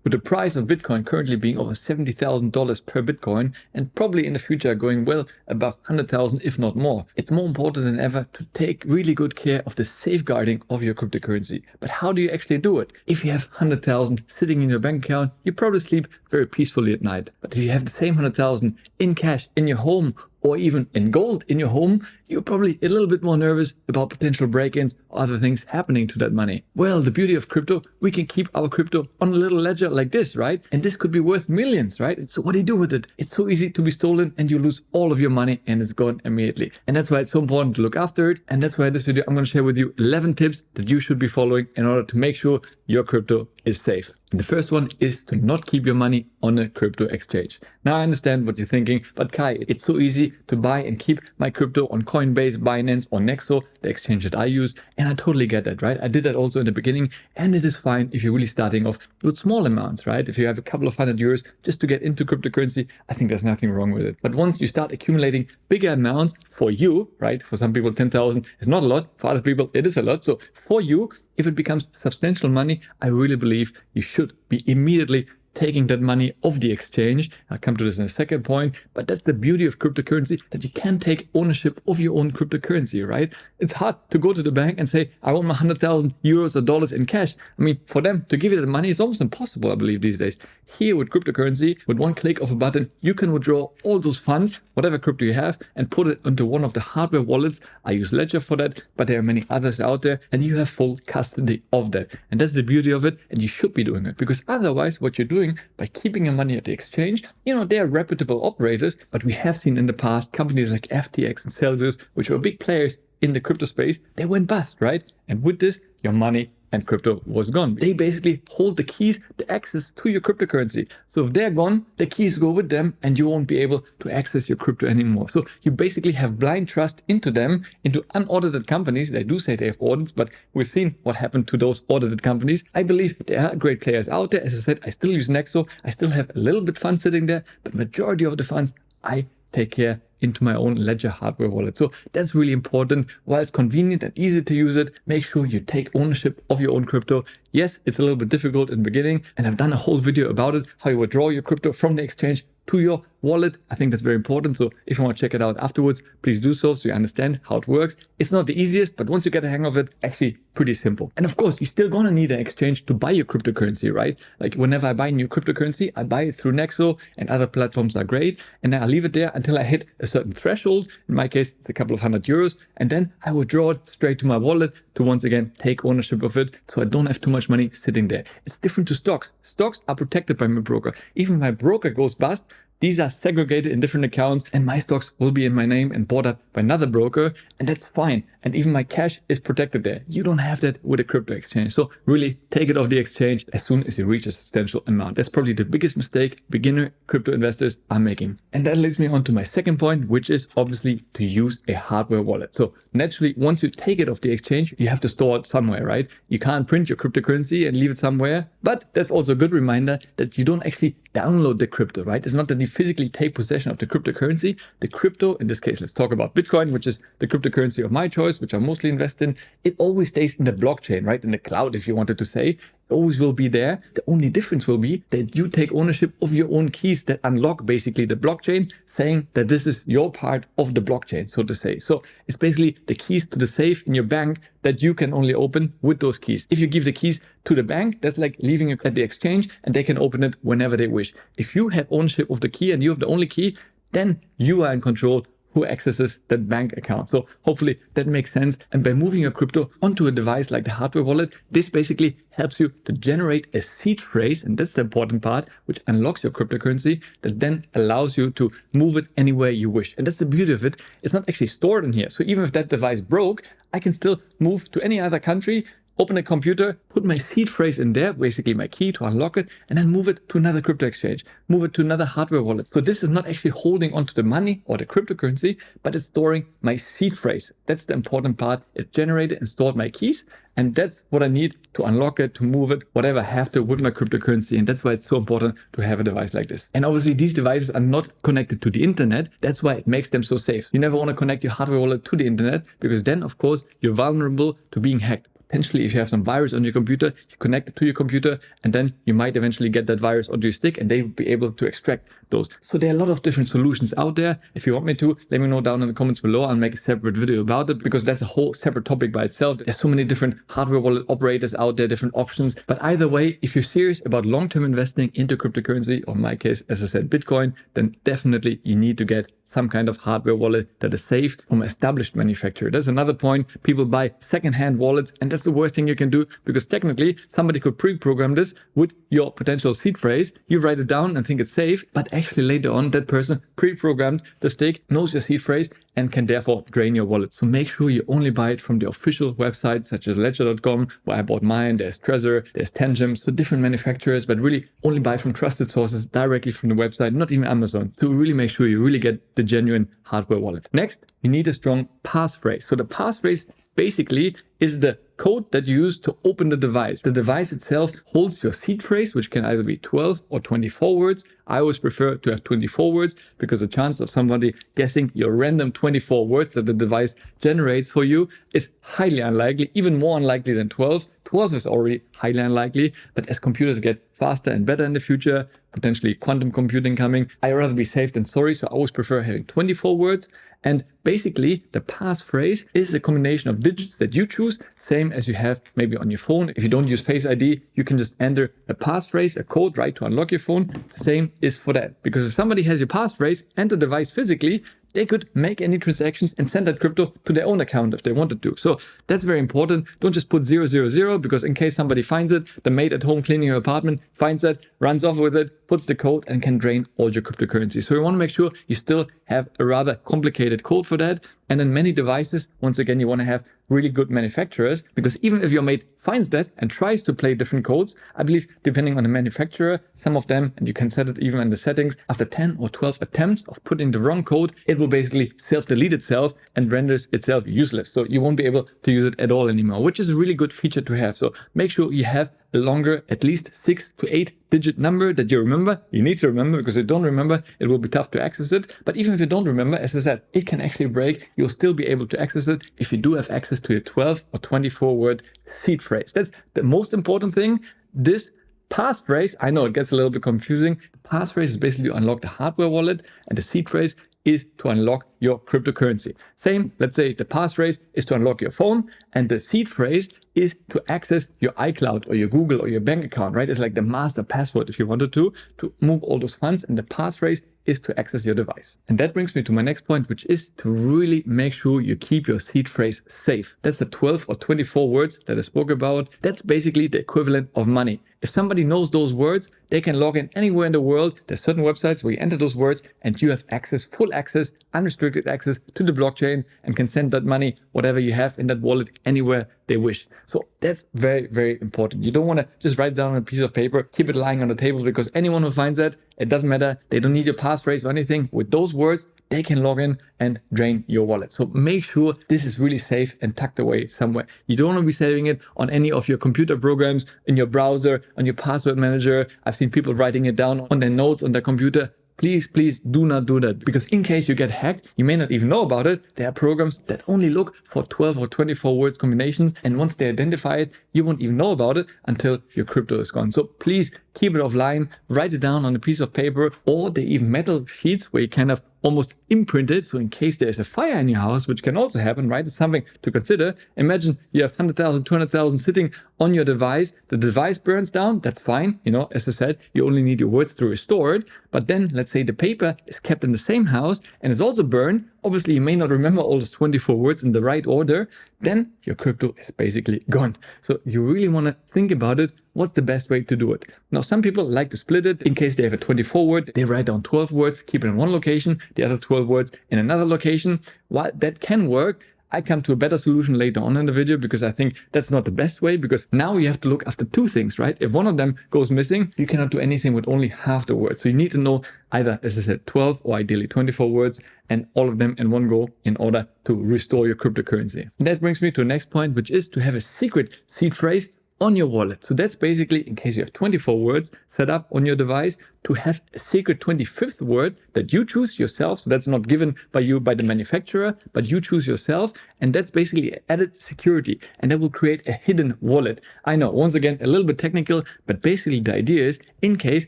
With the price of Bitcoin currently being over $70,000 per Bitcoin and probably in the future going well above 100,000 if not more, it's more important than ever to take really good care of the safeguarding of your cryptocurrency. But how do you actually do it? If you have 100,000 sitting in your bank account, you probably sleep very peacefully at night. But if you have the same 100,000 in cash in your home or even in gold in your home, you're probably a little bit more nervous about potential break-ins or other things happening to that money. Well, the beauty of crypto, we can keep our crypto on a little ledger like this, right? And this could be worth millions, right? So what do you do with it? It's so easy to be stolen and you lose all of your money and it's gone immediately. And that's why it's so important to look after it. And that's why in this video, I'm going to share with you 11 tips that you should be following in order to make sure your crypto is safe. And the first one is to not keep your money on a crypto exchange. Now I understand what you're thinking, but Kai, it's so easy to buy and keep my crypto on Coinbase, Binance or Nexo, the exchange that I use. And I totally get that, right? I did that also in the beginning and it is fine if you're really starting off with small amounts, right? If you have a couple of €100 just to get into cryptocurrency, I think there's nothing wrong with it. But once you start accumulating bigger amounts for you, right? For some people, 10,000 is not a lot. For other people, it is a lot. So for you, if it becomes substantial money, I really believe you should be immediately taking that money off the exchange. I'll come to this in a second point, but that's the beauty of cryptocurrency, that you can take ownership of your own cryptocurrency, right? It's hard to go to the bank and say, I want my 100,000 euros or dollars in cash. I mean, for them to give you the money, it's almost impossible, I believe, these days. Here with cryptocurrency, with one click of a button, you can withdraw all those funds, whatever crypto you have, and put it into one of the hardware wallets. I use Ledger for that, but there are many others out there, and you have full custody of that. And that's the beauty of it, and you should be doing it, because otherwise what you're doing by keeping your money at the exchange, they're reputable operators, but we have seen in the past companies like FTX and Celsius, which were big players in the crypto space, they went bust, right? And with this, your money and crypto was gone. They basically hold the keys, the access to your cryptocurrency. So if they're gone, the keys go with them and you won't be able to access your crypto anymore. So you basically have blind trust into them, into unaudited companies. They do say they have audits, but we've seen what happened to those audited companies. I believe there are great players out there. As I said, I still use Nexo. I still have a little bit fund sitting there, but majority of the funds I take care into my own Ledger hardware wallet. So that's really important. While it's convenient and easy to use it, make sure you take ownership of your own crypto. Yes, it's a little bit difficult in the beginning, and I've done a whole video about it, how you withdraw your crypto from the exchange to your wallet. I think that's very important. So if you want to check it out afterwards, please do so you understand how it works. It's not the easiest, but once you get a hang of it, actually pretty simple. And of course, you're still gonna need an exchange to buy your cryptocurrency, right? Like whenever I buy new cryptocurrency, I buy it through Nexo, and other platforms are great. And then I leave it there until I hit a certain threshold. In my case, it's a couple of €100. And then I withdraw it straight to my wallet to once again take ownership of it, so I don't have too much money sitting there. It's different to stocks. Stocks are protected by my broker. Even if my broker goes bust, these are segregated in different accounts and my stocks will be in my name and bought up by another broker, and that's fine. And even my cash is protected there. You don't have that with a crypto exchange. So really take it off the exchange as soon as you reach a substantial amount. That's probably the biggest mistake beginner crypto investors are making. And that leads me on to my second point, which is obviously to use a hardware wallet. So naturally, once you take it off the exchange, you have to store it somewhere, right? You can't print your cryptocurrency and leave it somewhere. But that's also a good reminder that you don't actually download the crypto, right? It's not that you physically take possession of the cryptocurrency. The crypto, in this case, let's talk about Bitcoin, which is the cryptocurrency of my choice, which I mostly invest in. It always stays in the blockchain, right? In the cloud, if you wanted to say. It always will be there. The only difference will be that you take ownership of your own keys that unlock basically the blockchain, saying that this is your part of the blockchain, so to say. So it's basically the keys to the safe in your bank that you can only open with those keys. If you give the keys to the bank, that's like leaving it at the exchange and they can open it whenever they wish. If you have ownership of the key and you have the only key, then you are in control who accesses that bank account. So hopefully that makes sense. And by moving your crypto onto a device like the hardware wallet, this basically helps you to generate a seed phrase, and that's the important part, which unlocks your cryptocurrency, that then allows you to move it anywhere you wish. And that's the beauty of it. It's not actually stored in here. So even if that device broke, I can still move to any other country, open a computer, put my seed phrase in there, basically my key to unlock it, and then move it to another crypto exchange, move it to another hardware wallet. So this is not actually holding onto the money or the cryptocurrency, but it's storing my seed phrase. That's the important part. It generated and stored my keys, and that's what I need to unlock it, to move it, whatever I have to with my cryptocurrency. And that's why it's so important to have a device like this. And obviously these devices are not connected to the internet. That's why it makes them so safe. You never want to connect your hardware wallet to the internet, because then of course you're vulnerable to being hacked. potentially if you have some virus on your computer, you connect it to your computer, and then you might eventually get that virus onto your stick and they will be able to extract those. So there are a lot of different solutions out there. If you want me to, let me know down in the comments below. I'll make a separate video about it because that's a whole separate topic by itself. There's so many different hardware wallet operators out there, different options. But either way, if you're serious about long-term investing into cryptocurrency, or in my case, as I said, Bitcoin, then definitely you need to get some kind of hardware wallet that is safe from an established manufacturer. That's another point. People buy second-hand wallets, and that's the worst thing you can do because technically somebody could pre-program this with your potential seed phrase. You write it down and think it's safe, but actually later on that person pre-programmed the stick, knows your seed phrase, and can therefore drain your wallet. So make sure you only buy it from the official websites such as ledger.com, where I bought mine. There's Trezor, there's Tangem, so different manufacturers, but really only buy from trusted sources directly from the website, not even Amazon, to really make sure you really get the genuine hardware wallet. Next, you need a strong passphrase. So the passphrase basically is the code that you use to open the device. The device itself holds your seed phrase, which can either be 12 or 24 words. I always prefer to have 24 words because the chance of somebody guessing your random 24 words that the device generates for you is highly unlikely, even more unlikely than 12. 12 is already highly unlikely, but as computers get faster and better in the future, potentially quantum computing coming, I'd rather be safe than sorry, so I always prefer having 24 words. And basically, the passphrase is a combination of digits that you choose, same as you have maybe on your phone. If you don't use Face ID, you can just enter a passphrase, a code, right, to unlock your phone. The same is for that. Because if somebody has your passphrase and the device physically, they could make any transactions and send that crypto to their own account if they wanted to. So that's very important. Don't just put 000 because in case somebody finds it, the maid at home cleaning her apartment finds it, runs off with it, puts the code and can drain all your cryptocurrency. So you want to make sure you still have a rather complicated code for that. And in many devices, once again, you want to have really good manufacturers, because even if your mate finds that and tries to play different codes, I believe depending on the manufacturer, some of them, and you can set it even in the settings, after 10 or 12 attempts of putting the wrong code, it will basically self-delete itself and renders itself useless. So you won't be able to use it at all anymore, which is a really good feature to have. So make sure you have a longer, at least 6 to 8 digit number that you remember. You need to remember, because if you don't remember, it will be tough to access it. But even if you don't remember, as I said, it can actually break. You'll still be able to access it if you do have access to your 12 or 24 word seed phrase. That's the most important thing. This passphrase, I know it gets a little bit confusing. The passphrase is basically to unlock the hardware wallet, and the seed phrase is to unlock your cryptocurrency. Same, let's say the passphrase is to unlock your phone, and the seed phrase is to access your iCloud or your Google or your bank account, right? It's like the master password if you wanted to move all those funds, and the passphrase is to access your device. And that brings me to my next point, which is to really make sure you keep your seed phrase safe. That's the 12 or 24 words that I spoke about. That's basically the equivalent of money. If somebody knows those words, they can log in anywhere in the world. There's certain websites where you enter those words and you have access, full access, unrestricted access to the blockchain, and can send that money, whatever you have in that wallet, anywhere they wish. So that's very, very important. You don't want to just write it down on a piece of paper, keep it lying on the table, because anyone who finds that, it doesn't matter. They don't need your passphrase or anything. With those words, they can log in and drain your wallet. So make sure this is really safe and tucked away somewhere. You don't want to be saving it on any of your computer programs, in your browser, on your password manager. I've seen people writing it down on their notes on their computer. Please, please do not do that, because in case you get hacked, you may not even know about it. There are programs that only look for 12 or 24 words combinations, and once they identify it, you won't even know about it until your crypto is gone. So please keep it offline, write it down on a piece of paper, or they even metal sheets where you kind of almost imprint it. So in case there's a fire in your house, which can also happen, right? It's something to consider. Imagine you have 100,000, 200,000 sitting on your device. The device burns down. That's fine. You know, as I said, you only need your words to restore it. But then let's say the paper is kept in the same house and is also burned. Obviously, you may not remember all those 24 words in the right order. Then your crypto is basically gone. So you really want to think about it. What's the best way to do it? Now, some people like to split it. In case they have a 24 word, they write down 12 words, keep it in one location, the other 12 words in another location. While that can work, I come to a better solution later on in the video, because I think that's not the best way, because now you have to look after two things, right? If one of them goes missing, you cannot do anything with only half the words. So you need to know either, as I said, 12 or ideally 24 words, and all of them in one go in order to restore your cryptocurrency. And that brings me to the next point, which is to have a secret seed phrase on your wallet. So that's basically in case you have 24 words set up on your device, to have a secret 25th word that you choose yourself. So that's not given by you by the manufacturer, but you choose yourself. And that's basically added security, and that will create a hidden wallet. I know, once again, a little bit technical, but basically the idea is in case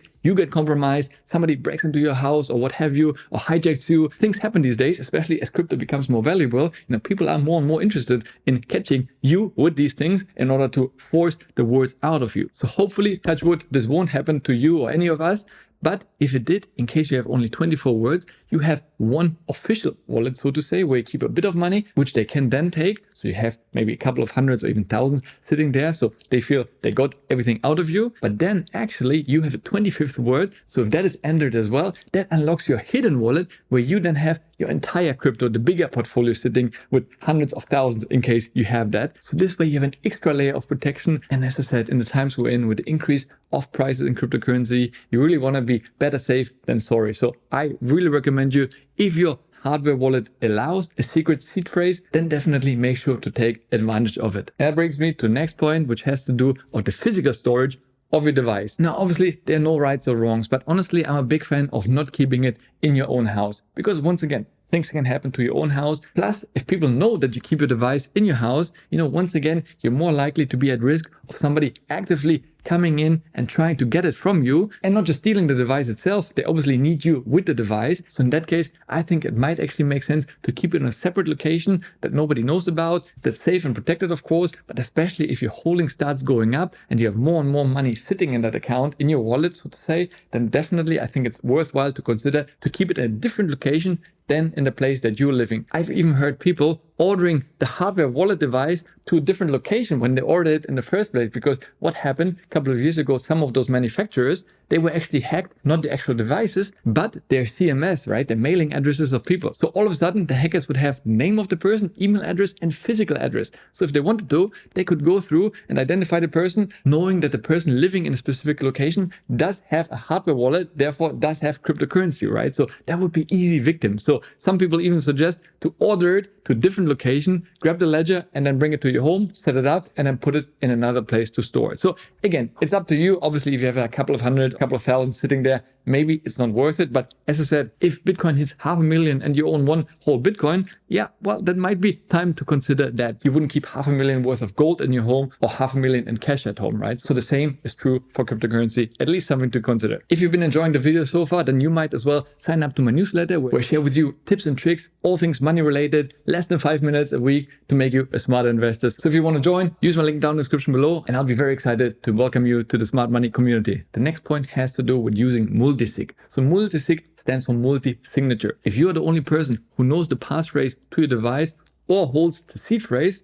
you get compromised, somebody breaks into your house or what have you, or hijacks you. Things happen these days, especially as crypto becomes more valuable. People are more and more interested in catching you with these things in order to force the words out of you. So hopefully, touch wood, this won't happen to you or any of us. But if it did, in case you have only 24 words, you have one official wallet, so to say, where you keep a bit of money, which they can then take. So you have maybe a couple of hundreds or even thousands sitting there. So they feel they got everything out of you. But then actually you have a 25th word. So if that is entered as well, that unlocks your hidden wallet, where you then have your entire crypto, the bigger portfolio sitting with hundreds of thousands in case you have that. So this way you have an extra layer of protection. And as I said, in the times we're in with the increase of prices in cryptocurrency, you really want to be better safe than sorry. So I really recommend you, if your hardware wallet allows a secret seed phrase, then definitely make sure to take advantage of it. And that brings me to the next point, which has to do with the physical storage of your device. Now, obviously, there are no rights or wrongs, but honestly, I'm a big fan of not keeping it in your own house. Because once again, things can happen to your own house. Plus, if people know that you keep your device in your house, once again, you're more likely to be at risk of somebody actively coming in and trying to get it from you, and not just stealing the device itself. They obviously need you with the device. So in that case, I think it might actually make sense to keep it in a separate location that nobody knows about, that's safe and protected, of course, but especially if your holding starts going up and you have more and more money sitting in that account, in your wallet, so to say, then definitely I think it's worthwhile to consider to keep it in a different location than in the place that you're living. I've even heard people ordering the hardware wallet device to a different location when they ordered it in the first place, because what happened a couple of years ago, some of those manufacturers, they were actually hacked, not the actual devices, but their CMS, right? The mailing addresses of people. So all of a sudden, the hackers would have the name of the person, email address, and physical address. So if they wanted to, they could go through and identify the person, knowing that the person living in a specific location does have a hardware wallet, therefore does have cryptocurrency, right? So that would be easy victims. So some people even suggest to order it to a different location, grab the ledger, and then bring it to your home, set it up, and then put it in another place to store it. So again, it's up to you. Obviously, if you have a couple of hundred, couple of thousand sitting there, maybe it's not worth it. But as I said, if Bitcoin hits 500,000 and you own one whole Bitcoin, yeah, well, that might be time to consider that. You wouldn't keep 500,000 worth of gold in your home or 500,000 in cash at home, right? So the same is true for cryptocurrency, at least something to consider. If you've been enjoying the video so far, then you might as well sign up to my newsletter, where I share with you tips and tricks, all things money related, less than 5 minutes a week to make you a smarter investor. So if you want to join, use my link down in the description below, and I'll be very excited to welcome you to the Smart Money community. The next point has to do with using multisig. So multisig stands for multi-signature. If you are the only person who knows the passphrase to your device or holds the seed phrase,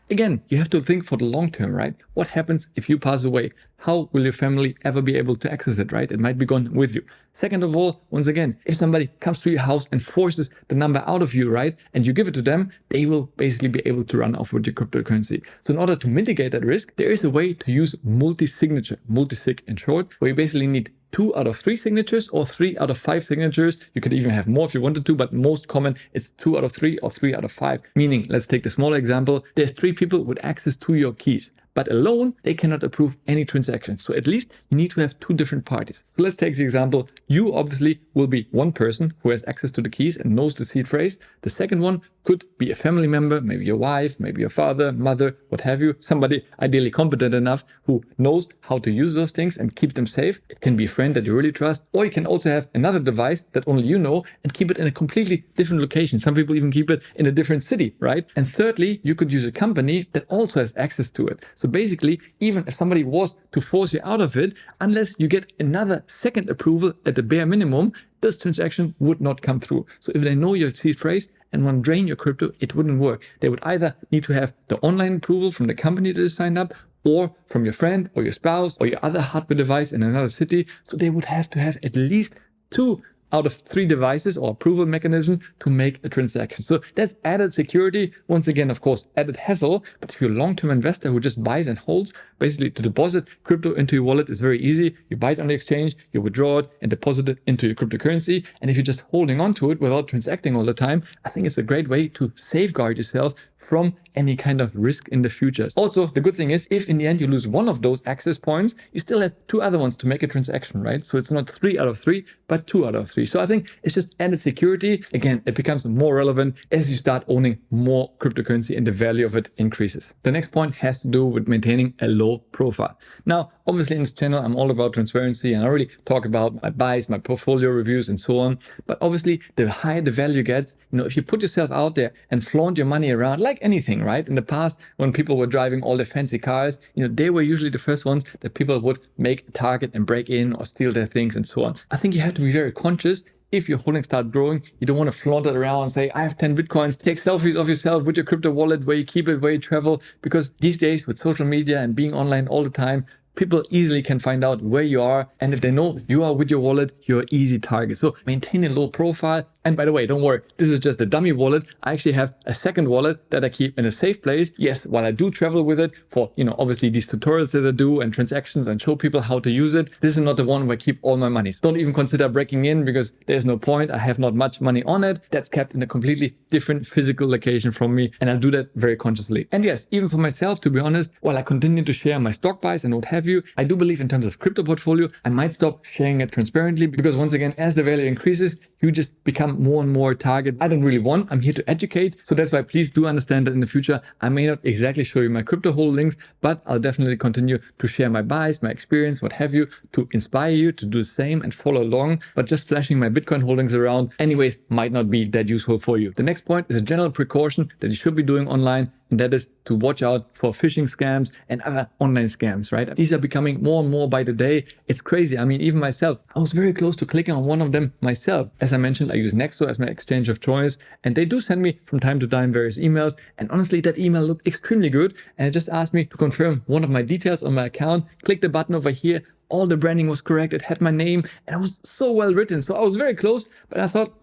again, you have to think for the long term, right? What happens if you pass away? How will your family ever be able to access it, right? It might be gone with you. Second of all, once again, if somebody comes to your house and forces the number out of you, right, and you give it to them, they will basically be able to run off with your cryptocurrency. So in order to mitigate that risk, there is a way to use multi-signature, multi-sig in short, where you basically need 2 out of 3 signatures or 3 out of 5 signatures. You could even have more if you wanted to, but most common it's 2 out of 3 or 3 out of 5. Meaning, let's take the smaller example. There's 3 people with access to your keys, but alone they cannot approve any transactions. So at least you need to have 2 different parties. So let's take the example. You obviously will be one person who has access to the keys and knows the seed phrase. The second one could be a family member, maybe your wife, maybe your father, mother, what have you. Somebody ideally competent enough who knows how to use those things and keep them safe. It can be a friend that you really trust, or you can also have another device that only you know and keep it in a completely different location. Some people even keep it in a different city, right? And thirdly, you could use a company that also has access to it. So basically, even if somebody was to force you out of it, unless you get another second approval at the bare minimum, this transaction would not come through. So if they know your seed phrase and want to drain your crypto, it wouldn't work. They would either need to have the online approval from the company that is signed up, or from your friend or your spouse or your other hardware device in another city. So they would have to have at least 2 out of 3 devices or approval mechanisms to make a transaction. So that's added security. Once again, of course, added hassle. But if you're a long-term investor who just buys and holds, basically to deposit crypto into your wallet is very easy. You buy it on the exchange, you withdraw it and deposit it into your cryptocurrency. And if you're just holding on to it without transacting all the time, I think it's a great way to safeguard yourself from any kind of risk in the future. Also, the good thing is, if in the end you lose one of those access points, you still have 2 other ones to make a transaction, right? So it's not 3 out of 3, but 2 out of 3. So I think it's just added security. Again, it becomes more relevant as you start owning more cryptocurrency and the value of it increases. The next point has to do with maintaining a low profile. Now, obviously in this channel, I'm all about transparency and I already talk about my buys, my portfolio reviews and so on. But obviously the higher the value gets, if you put yourself out there and flaunt your money around like anything, right? In the past, when people were driving all their fancy cars, they were usually the first ones that people would make a target and break in or steal their things and so on. I think you have to be very conscious. If your holdings start growing, you don't want to flaunt it around and say, I have 10 Bitcoins, take selfies of yourself with your crypto wallet, where you keep it, where you travel. Because these days with social media and being online all the time, people easily can find out where you are. And if they know you are with your wallet, you're an easy target. So maintain a low profile. And by the way, don't worry, this is just a dummy wallet. I actually have a second wallet that I keep in a safe place. Yes, while I do travel with it for, obviously these tutorials that I do and transactions and show people how to use it, this is not the one where I keep all my money. So don't even consider breaking in because there's no point. I have not much money on it. That's kept in a completely different physical location from me. And I'll do that very consciously. And yes, even for myself, to be honest, while I continue to share my stock buys and what have you, I do believe in terms of crypto portfolio, I might stop sharing it transparently because once again, as the value increases, you just become more and more target. I don't really want. I'm here to educate. So that's why please do understand that in the future, I may not exactly show you my crypto holdings, but I'll definitely continue to share my buys, my experience, what have you, to inspire you to do the same and follow along. But just flashing my Bitcoin holdings around anyways might not be that useful for you. The next point is a general precaution that you should be doing online. And that is to watch out for phishing scams and other online scams, right? These are becoming more and more by the day. It's crazy. I mean, even myself, I was very close to clicking on one of them myself. As I mentioned, I use Nexo as my exchange of choice, and they do send me from time to time various emails. And honestly, that email looked extremely good. And it just asked me to confirm one of my details on my account. Click the button over here. All the branding was correct. It had my name and it was so well written. So I was very close, but I thought,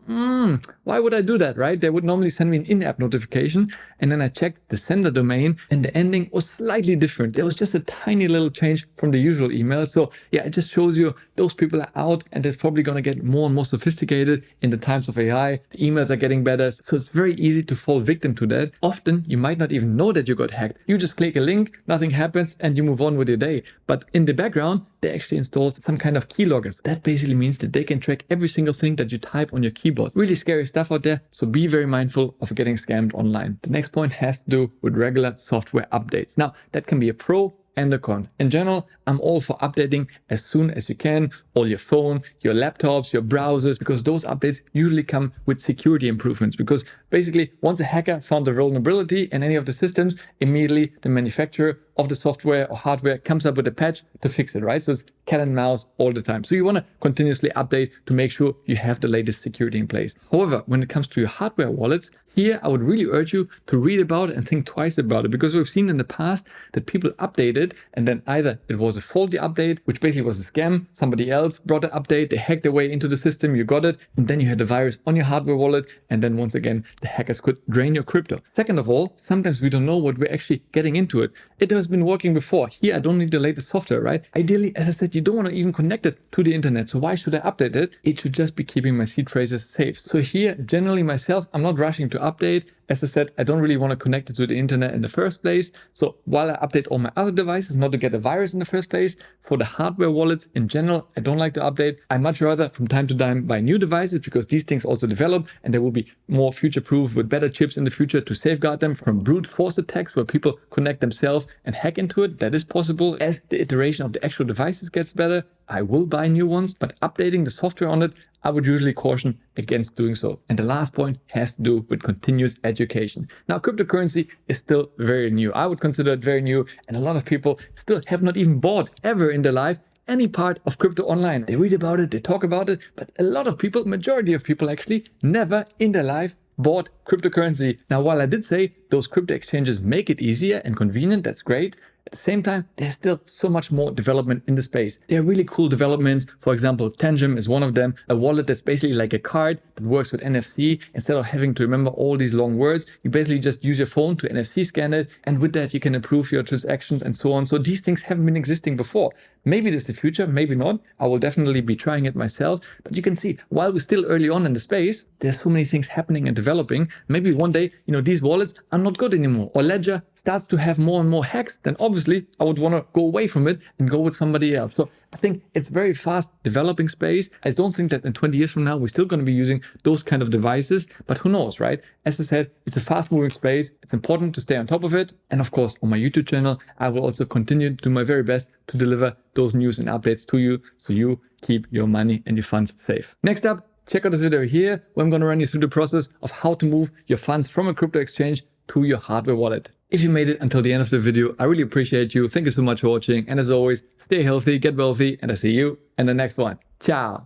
why would I do that, right? They would normally send me an in-app notification. And then I checked the sender domain and the ending was slightly different. There was just a tiny little change from the usual email. So yeah, it just shows you those people are out and it's probably going to get more and more sophisticated in the times of AI. The emails are getting better. So it's very easy to fall victim to that. Often you might not even know that you got hacked. You just click a link, nothing happens and you move on with your day. But in the background, they actually installed some kind of keyloggers. That basically means that they can track every single thing that you type on your keyboard. Really scary stuff out there. So be very mindful of getting scammed online. The next point has to do with regular software updates. Now, that can be a pro and a con. In general, I'm all for updating as soon as you can, all your phone, your laptops, your browsers, because those updates usually come with security improvements. Because basically, once a hacker found a vulnerability in any of the systems, immediately the manufacturer of the software or hardware comes up with a patch to fix it, right? So it's cat and mouse all the time. So you want to continuously update to make sure you have the latest security in place. However, when it comes to your hardware wallets, here I would really urge you to read about it and think twice about it, because we've seen in the past that people updated and then either it was a faulty update, which basically was a scam, somebody else brought an update, they hacked their way into the system, you got it, and then you had the virus on your hardware wallet, and then once again, the hackers could drain your crypto. Second of all, sometimes we don't know what we're actually getting into it. It has been working before. Here, I don't need the latest software, right? Ideally, as I said, you don't want to even connect it to the internet. So why should I update it? It should just be keeping my seed phrases safe. So here, generally myself, I'm not rushing to update. As I said, I don't really want to connect it to the internet in the first place. So while I update all my other devices, not to get a virus in the first place, for the hardware wallets in general, I don't like to update. I much rather from time to time buy new devices, because these things also develop and they will be more future-proof with better chips in the future to safeguard them from brute force attacks where people connect themselves and hack into it. That is possible. As the iteration of the actual devices gets better, I will buy new ones, but updating the software on it, I would usually caution against doing so. And the last point has to do with continuous education. Now, cryptocurrency is still very new. I would consider it very new, and a lot of people still have not even bought ever in their life any part of crypto online. They read about it, they talk about it, but a lot of people, majority of people actually, never in their life bought cryptocurrency. Now, while I did say those crypto exchanges make it easier and convenient, that's great. At the same time, there's still so much more development in the space. There are really cool developments. For example, Tangem is one of them, a wallet that's basically like a card that works with NFC. Instead of having to remember all these long words, you basically just use your phone to NFC scan it, and with that you can approve your transactions and so on. So these things haven't been existing before. Maybe this is the future, maybe not. I will definitely be trying it myself, but you can see while we're still early on in the space, there's so many things happening and developing. Maybe one day, these wallets are not good anymore, or Ledger starts to have more and more hacks, then obviously I would want to go away from it and go with somebody else. So I think it's very fast developing space. I don't think that in 20 years from now, we're still going to be using those kind of devices, but who knows, right? As I said, it's a fast moving space. It's important to stay on top of it. And of course, on my YouTube channel, I will also continue to do my very best to deliver those news and updates to you so you keep your money and your funds safe. Next up, check out this video here where I'm going to run you through the process of how to move your funds from a crypto exchange to your hardware wallet. If you made it until the end of the video, I really appreciate you. Thank you so much for watching. And as always, stay healthy, get wealthy, and I see you in the next one. Ciao.